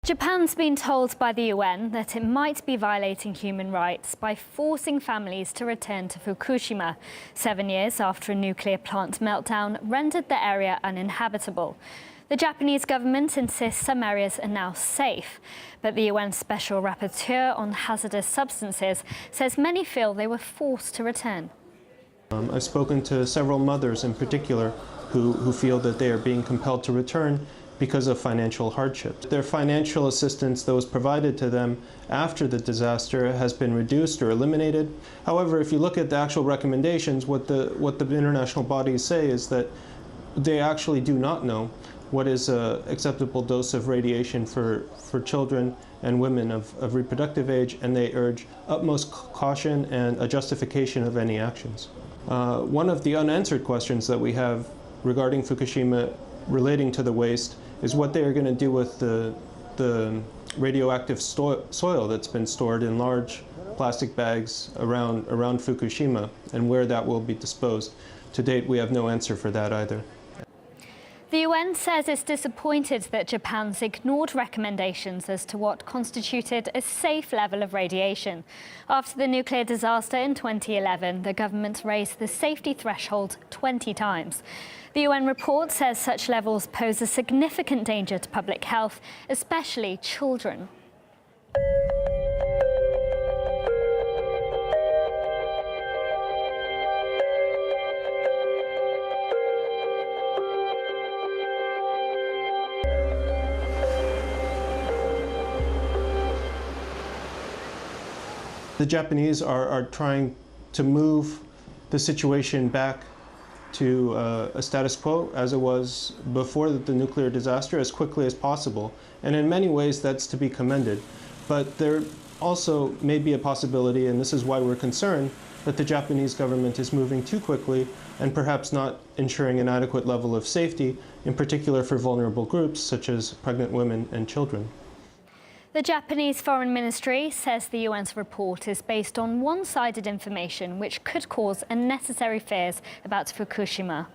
Japan's been told by the UN that it might be violating human rights by forcing families to return to Fukushima, 7 years after a nuclear plant meltdown rendered the area uninhabitable. The Japanese government insists some areas are now safe, but the UN Special Rapporteur on Hazardous Substances says many feel they were forced to return. I've spoken to several mothers in particular who feel that they are being compelled to return because of financial hardship. Their financial assistance that was provided to them after the disaster has been reduced or eliminated. However, if you look at the actual recommendations, what the international bodies say is that they actually do not know what is an acceptable dose of radiation for children and women of reproductive age, and they urge utmost caution and a justification of any actions. One of the unanswered questions that we have regarding Fukushima relating to the waste is what they are going to do with the radioactive soil that's been stored in large plastic bags around Fukushima, and where that will be disposed. To date, we have no answer for that either. The UN says it's disappointed that Japan's ignored recommendations as to what constituted a safe level of radiation. After the nuclear disaster in 2011, the government raised the safety threshold 20 times. The UN report says such levels pose a significant danger to public health, especially children. The Japanese are trying to move the situation back to a status quo as it was before the nuclear disaster as quickly as possible. And in many ways that's to be commended. But there also may be a possibility, and this is why we're concerned, that the Japanese government is moving too quickly and perhaps not ensuring an adequate level of safety, in particular for vulnerable groups such as pregnant women and children. The Japanese Foreign Ministry says the UN's report is based on one-sided information which could cause unnecessary fears about Fukushima.